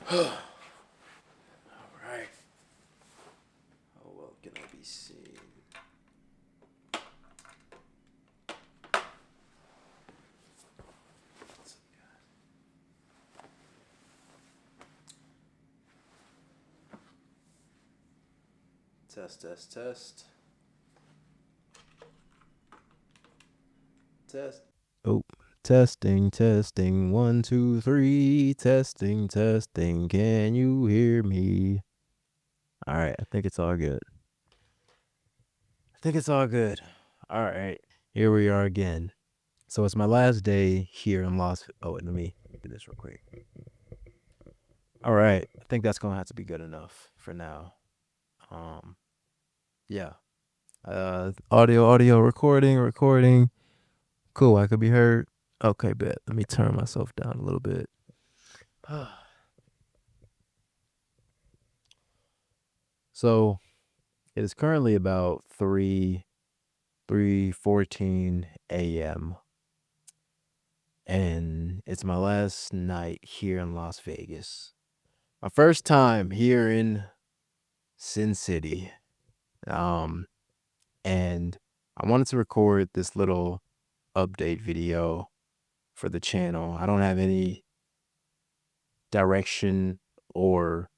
All right. How well can I be seen? Test, test, test. Test. Oh, testing, testing. 1, 2, 3. Testing, testing. Can you hear me? All right. I think it's all good. I think it's all good. All right. Here we are again. So it's my last day here in Las. Oh, wait, let me do this real quick. All right. I think that's gonna have to be good enough for now. Yeah. Audio, recording. Cool. I could be heard. Okay, bet. Let me turn myself down a little bit. So it is currently about 3:14 a.m. and it's my last night here in Las Vegas. My first time here in Sin City. And I wanted to record this little update video for the channel. I don't have any direction or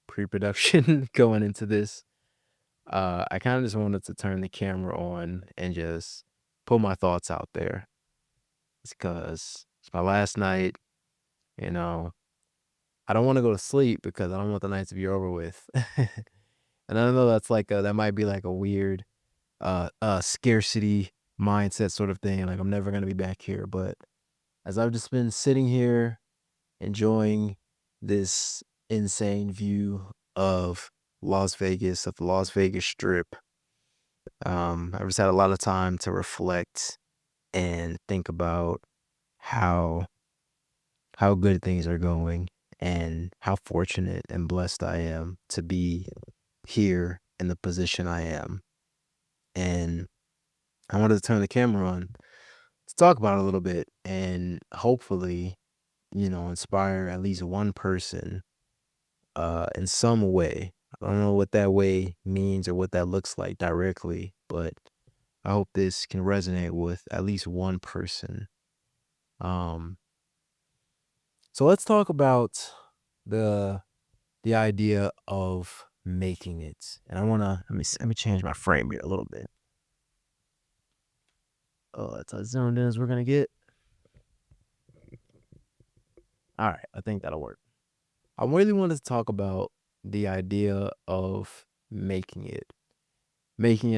pre-production going into this. I kind of just wanted to turn the camera on and just put my thoughts out there. It's because it's my last night, you know. I don't want to go to sleep because I don't want the night to be over with. And I know that's like that might be like a weird scarcity mindset sort of thing. Like I'm never gonna be back here. But as I've just been sitting here enjoying this insane view of Las Vegas, of the Las Vegas Strip, I've just had a lot of time to reflect and think about how how good things are going and how fortunate and blessed I am to be here in the position I am. And I wanted to turn the camera on to talk about it a little bit and hopefully, inspire at least one person in some way. I don't know what that way means or what that looks like directly, but I hope this can resonate with at least one person. Um, so let's talk about the the idea of making it. And I wanna let me change my frame here a little bit. Oh, that's as zoomed in as we're gonna get. All right, I think that'll work. I really wanted to talk about the idea of making it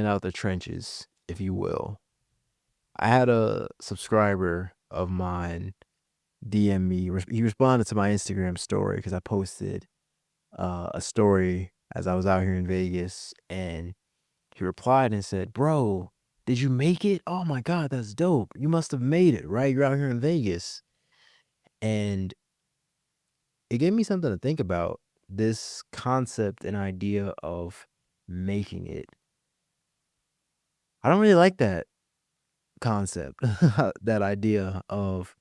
out the trenches, if you will. I had a subscriber of mine DM me. He responded to my Instagram story because I posted a story as I was out here in Vegas, and he replied and said, "Bro, did you make it? Oh my God, that's dope. You must have made it, right? You're out here in Vegas." And it gave me something to think about, this concept and idea of making it. I don't really like that concept, that idea of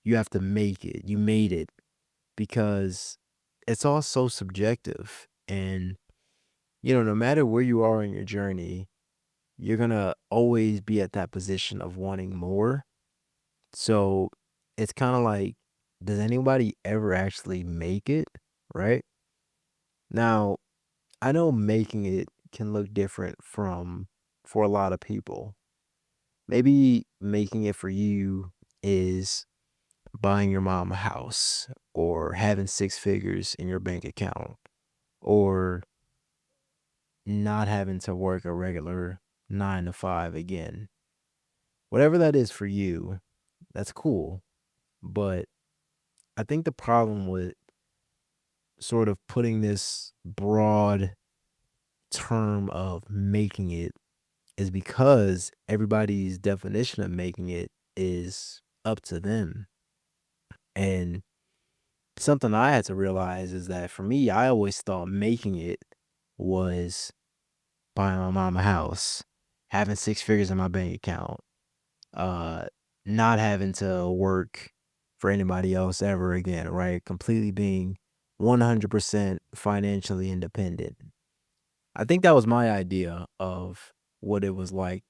you have to make it, you made it, because it's all so subjective. And, no matter where you are in your journey, you're going to always be at that position of wanting more. So it's kind of like, does anybody ever actually make it? Right now, I know making it can look different for a lot of people. Maybe making it for you is buying your mom a house or having six figures in your bank account or not having to work a regular 9 to 5 again. Whatever that is for you, that's cool. But I think the problem with sort of putting this broad term of making it is because everybody's definition of making it is up to them. And something I had to realize is that for me, I always thought making it was buying my mom a house, having six figures in my bank account, uh, not having to work for anybody else ever again, right? Completely being 100% financially independent. I think that was my idea of what it was like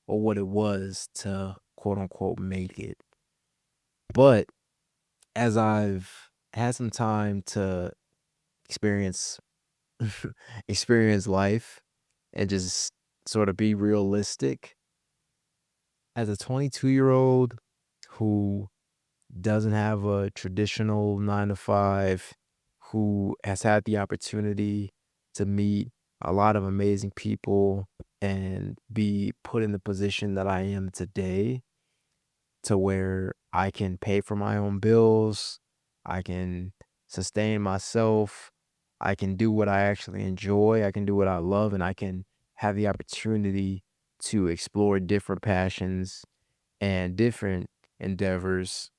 or what it was to quote unquote make it. But as I've had some time to experience experience life and just sort of be realistic as a 22-year-old who doesn't have a traditional 9 to 5, who has had the opportunity to meet a lot of amazing people and be put in the position that I am today, to where I can pay for my own bills, I can sustain myself, I can do what I actually enjoy, I can do what I love, and I can have the opportunity to explore different passions and different endeavors.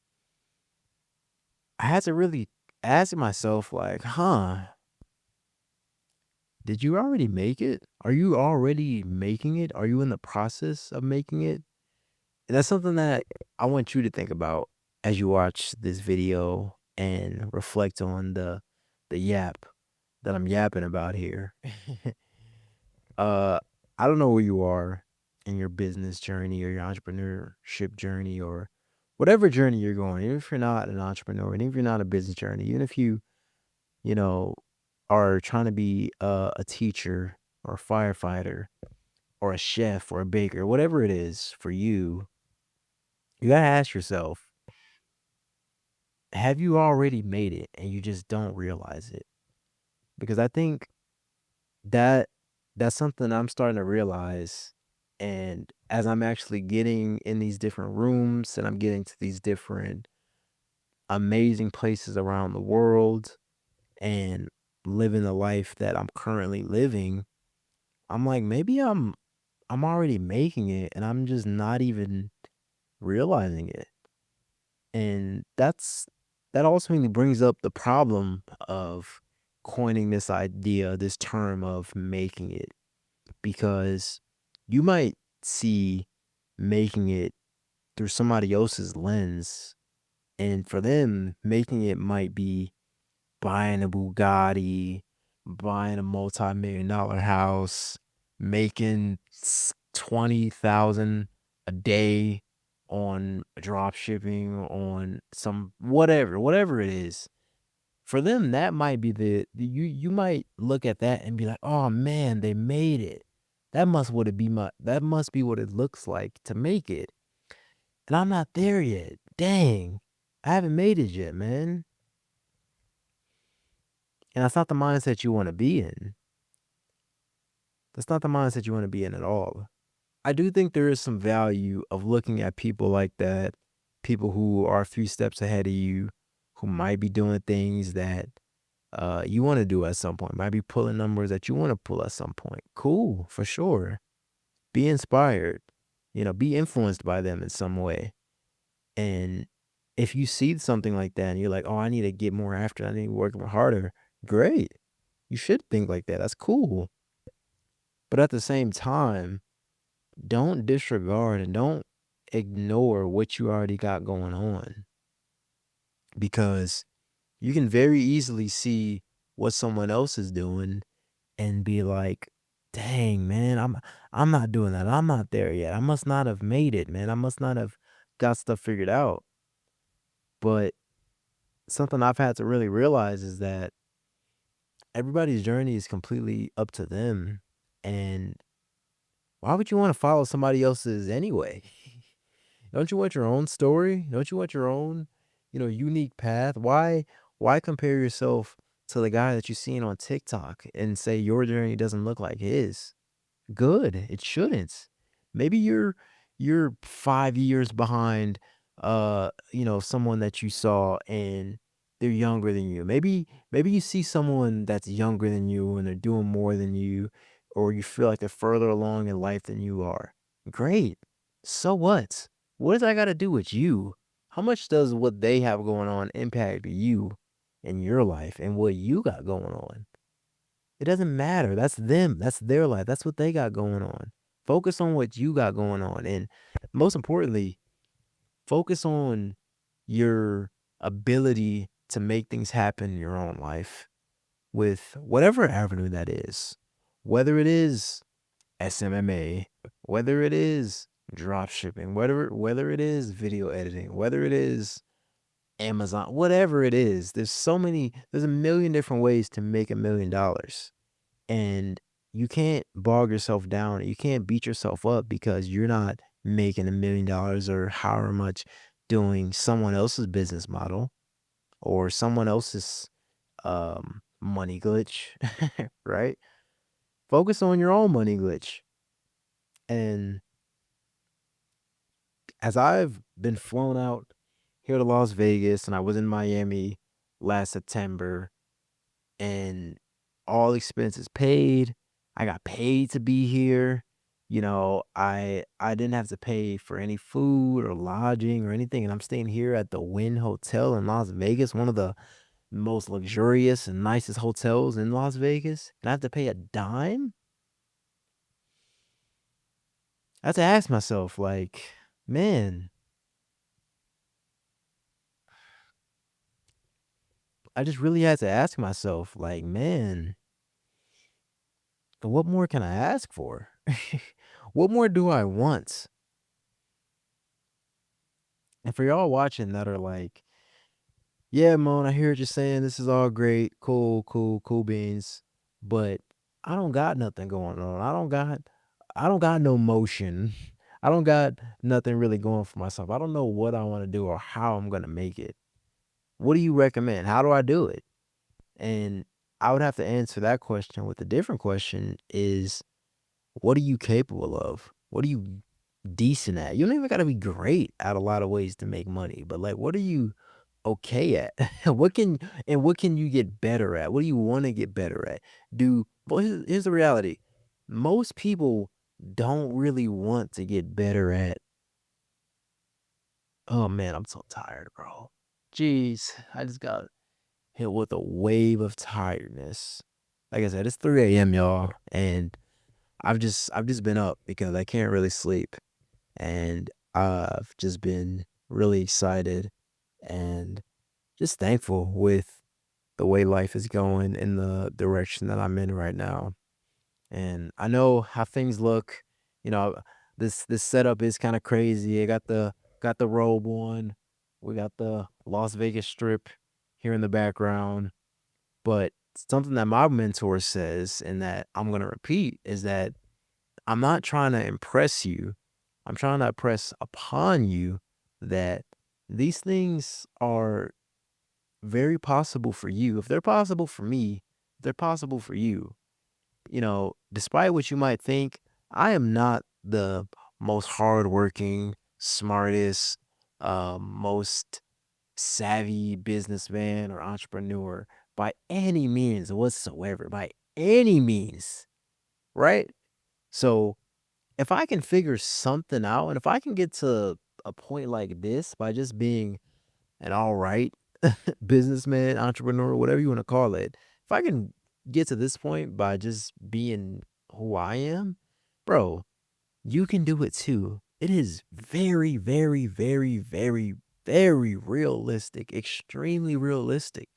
I had to really ask myself, like, did you already make it? Are you already making it? Are you in the process of making it? And that's something that I want you to think about as you watch this video and reflect on the yap that I'm yapping about here. uh, I don't know where you are in your business journey or your entrepreneurship journey or whatever journey you're going. Even if you're not an entrepreneur, and even if you're not a business journey, even if you know, are trying to be a teacher or a firefighter or a chef or a baker, whatever it is for you, you gotta ask yourself, have you already made it and you just don't realize it? Because I think that that's something I'm starting to realize. And as I'm actually getting in these different rooms and I'm getting to these different amazing places around the world and living the life that I'm currently living, I'm like, maybe I'm already making it and I'm just not even realizing it. And that ultimately brings up the problem of coining this idea, this term of making it, because you might see making it through somebody else's lens. And for them, making it might be buying a Bugatti, buying a multi-million dollar house, making 20,000 a day on drop shipping, on some whatever it is. For them, that might be you might look at that and be like, "Oh man, they made it. That must be what it looks like to make it." And I'm not there yet. Dang. I haven't made it yet, man. And that's not the mindset you want to be in. That's not the mindset you want to be in at all. I do think there is some value of looking at people like that, people who are a few steps ahead of you, who might be doing things that you want to do at some point, might be pulling numbers that you want to pull at some point. Cool, for sure. Be inspired, be influenced by them in some way. And if you see something like that and you're like, oh, I need to get more after it, I need to work harder, great. You should think like that. That's cool. But at the same time, don't disregard and don't ignore what you already got going on, because you can very easily see what someone else is doing and be like, dang, man, I'm not doing that. I'm not there yet. I must not have made it, man. I must not have got stuff figured out. But something I've had to really realize is that everybody's journey is completely up to them. And why would you want to follow somebody else's anyway? Don't you want your own story? Don't you want your own, unique path? Why compare yourself to the guy that you've seen on TikTok and say your journey doesn't look like his? Good. It shouldn't. Maybe you're 5 years behind someone that you saw and they're younger than you. Maybe you see someone that's younger than you and they're doing more than you, or you feel like they're further along in life than you are. Great. So what? What does that got to do with you? How much does what they have going on impact you and your life and what you got going on? It doesn't matter. That's them. That's their life. That's what they got going on. Focus on what you got going on. And most importantly, focus on your ability to make things happen in your own life with whatever avenue that is, whether it is SMMA, whether it is drop shipping, whether it is video editing, whether it is Amazon, whatever it is, there's a million different ways to make $1 million. And you can't bog yourself down. You can't beat yourself up because you're not making $1 million or however much doing someone else's business model or someone else's money glitch, right? Focus on your own money glitch. And as I've been flown out here to Las Vegas and I was in Miami last September and all expenses paid. I got paid to be here. I didn't have to pay for any food or lodging or anything, and I'm staying here at the Wynn Hotel in Las Vegas, one of the most luxurious and nicest hotels in Las Vegas, and I have to pay a dime? I have to ask myself, like, man, I just really had to ask myself, like, man, what more can I ask for? What more do I want? And for y'all watching that are like, yeah, Moan, I hear what you're saying. This is all great. Cool, cool, cool beans. But I don't got nothing going on. I don't got no motion. I don't got nothing really going for myself. I don't know what I want to do or how I'm gonna make it. What do you recommend? How do I do it? And I would have to answer that question with a different question is what are you capable of? What are you decent at? You don't even gotta be great at a lot of ways to make money, but like what are you okay at? What can you get better at? What do you want to get better at? Here's the reality. Most people don't really want to get better at, oh man, I'm so tired, bro. Jeez, I just got hit with a wave of tiredness. Like I said, it's 3 a.m., y'all, and I've just been up because I can't really sleep. And I've just been really excited and just thankful with the way life is going in the direction that I'm in right now. And I know how things look. You know, this setup is kind of crazy. I got the robe on. We got the Las Vegas Strip here in the background. But something that my mentor says and that I'm gonna repeat is that I'm not trying to impress you. I'm trying to impress upon you that these things are very possible for you. If they're possible for me, they're possible for you. Despite what you might think, I am not the most hardworking, smartest, most savvy businessman or entrepreneur by any means whatsoever, by any means, right? So if I can figure something out and if I can get to a point like this by just being an all right businessman, entrepreneur, whatever you want to call it, if I can get to this point by just being who I am, bro, you can do it too. It is very, very, very, very, very realistic, extremely realistic.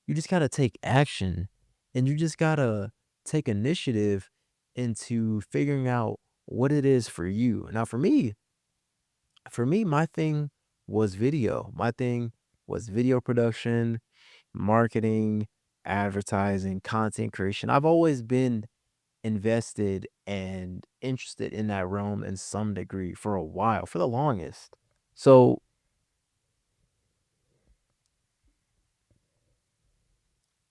You just got to take action and you just got to take initiative into figuring out what it is for you. Now, for me, my thing was video. My thing was video production, marketing, advertising, content creation. I've always been invested and interested in that realm in some degree for a while, for the longest. So,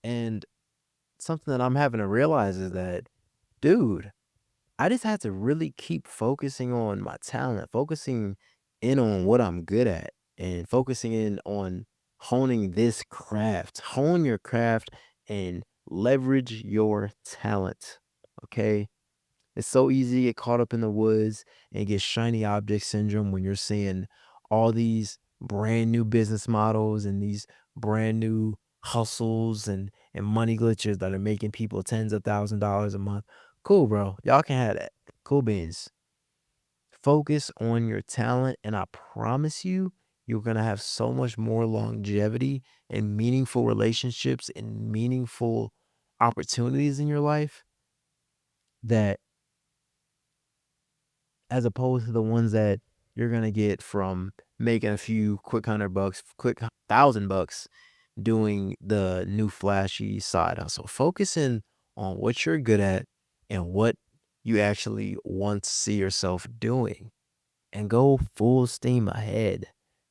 and something that I'm having to realize is that, dude, I just had to really keep focusing on my talent, focusing in on what I'm good at, and focusing in on honing this craft. Hone your craft and leverage your talent. Okay. It's so easy to get caught up in the woods and get shiny object syndrome when you're seeing all these brand new business models and these brand new hustles and money glitches that are making people tens of $1,000s a month. Cool, bro. Y'all can have that. Cool beans. Focus on your talent, and I promise you, you're gonna have so much more longevity and meaningful relationships and meaningful opportunities in your life that as opposed to the ones that you're gonna get from making a few quick $100, quick $1,000 doing the new flashy side hustle. Focusing on what you're good at and what you actually want to see yourself doing and go full steam ahead.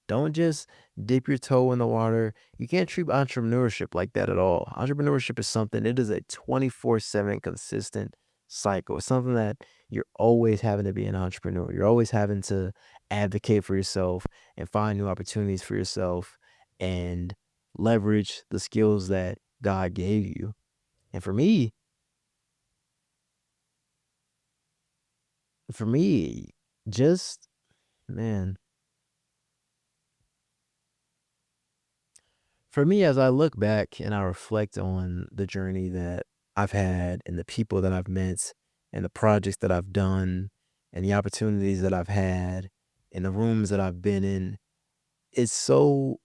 Don't just dip your toe in the water. You can't treat entrepreneurship like that at all. Entrepreneurship is something, it is a 24/7 consistent cycle. It's something that you're always having to be an entrepreneur. You're always having to advocate for yourself and find new opportunities for yourself and leverage the skills that God gave you. And for me, just man, for me, as I look back and I reflect on the journey that I've had and the people that I've met and the projects that I've done and the opportunities that I've had and the rooms that I've been in, it's so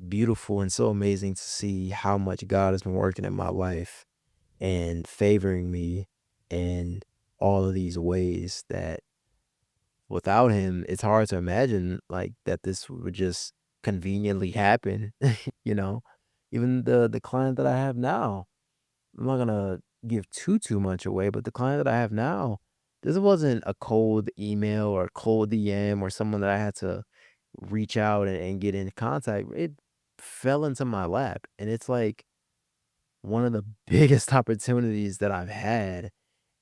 beautiful and so amazing to see how much God has been working in my life and favoring me in all of these ways that without him, it's hard to imagine like that this would just conveniently happen, you know? Even the client that I have now, I'm not gonna give too much away, but the client that I have now, this wasn't a cold email or a cold DM or someone that I had to reach out and get in contact. It fell into my lap, and it's like one of the biggest opportunities that I've had,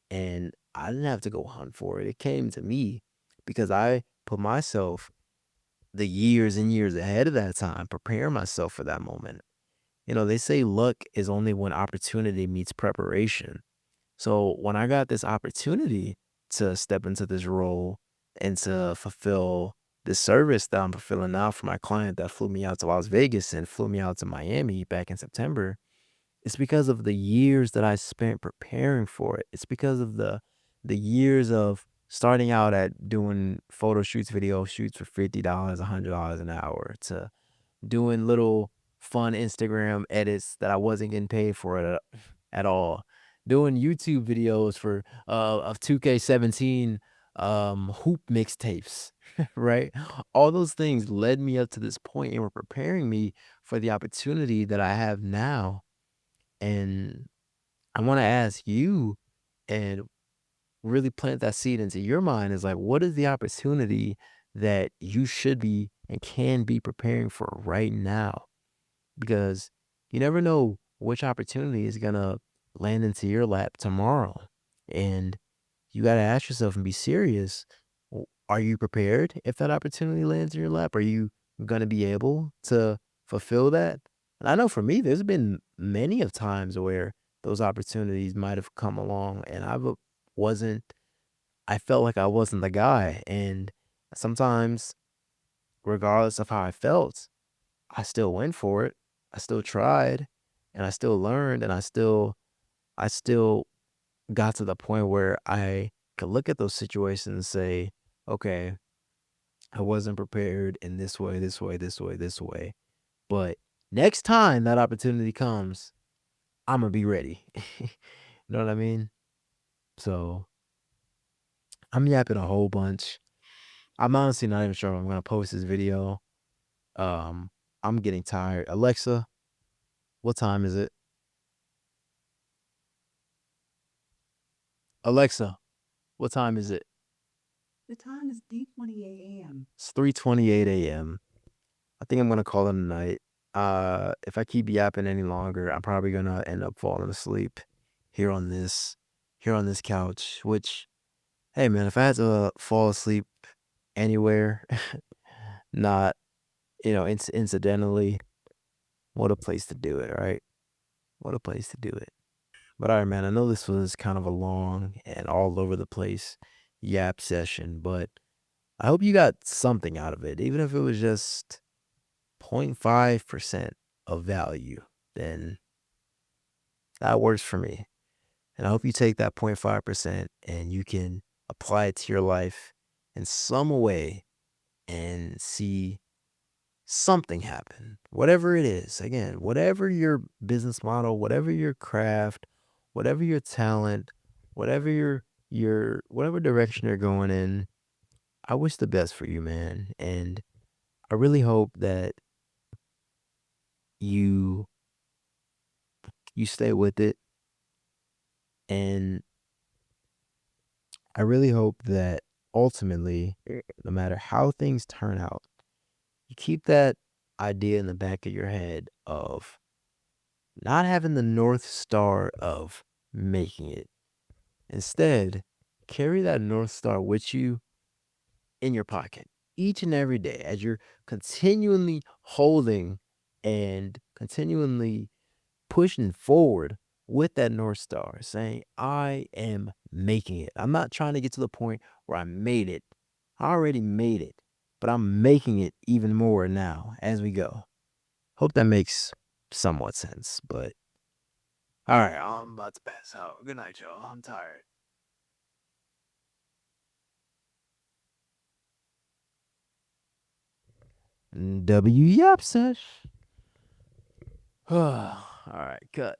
and I didn't have to go hunt for it. It came to me because I put myself the years and years ahead of that time, prepare myself for that moment. They say luck is only when opportunity meets preparation. So when I got this opportunity to step into this role and to fulfill this service that I'm fulfilling now for my client that flew me out to Las Vegas and flew me out to Miami back in September, it's because of the years that I spent preparing for it. It's because of the years of starting out at doing photo shoots, video shoots for $50, $100 an hour to doing little fun Instagram edits that I wasn't getting paid for it at all. Doing YouTube videos for of 2K17 hoop mixtapes, right? All those things led me up to this point and were preparing me for the opportunity that I have now. And I want to ask you and really plant that seed into your mind is like, what is the opportunity that you should be and can be preparing for right now? Because you never know which opportunity is gonna land into your lap tomorrow. And you gotta ask yourself and be serious. Are you prepared if that opportunity lands in your lap? Are you gonna be able to fulfill that? And I know for me, there's been many of times where those opportunities might have come along and wasn't, I felt like I wasn't the guy. And sometimes, regardless of how I felt, I still went for it. I still tried and I still learned and I still got to the point where I could look at those situations and say, okay, I wasn't prepared in this way, this way, this way, this way. But next time that opportunity comes, I'm gonna be ready. You know what I mean? So I'm yapping a whole bunch. I'm honestly not even sure if I'm gonna post this video. Um, I'm getting tired. Alexa, what time is it? Alexa, what time is it? It's 3:28 a.m. I think I'm gonna call it a night. If I keep yapping any longer, I'm probably gonna end up falling asleep here on this here on this couch. Which, hey man, if I had to fall asleep anywhere, not incidentally, what a place to do it, right? What a place to do it. But all right, man, I know this was kind of a long and all over the place yap session, but I hope you got something out of it, even if it was just 0.5% of value, then that works for me. And I hope you take that 0.5% and you can apply it to your life in some way and see something happen. Whatever it is, again, whatever your business model, whatever your craft, whatever your talent, whatever your whatever direction you're going in, I wish the best for you, man. And I really hope that you you stay with it. And I really hope that ultimately, no matter how things turn out, you keep that idea in the back of your head of not having the North Star of making it. Instead, carry that North Star with you in your pocket each and every day as you're continually holding and continually pushing forward with that North Star, saying, I am making it. I'm not trying to get to the point where I made it. I already made it, but I'm making it even more now as we go. Hope that makes somewhat sense, but all right, I'm about to pass out. Good night, y'all. I'm tired. W Yap Sesh. All right, cut.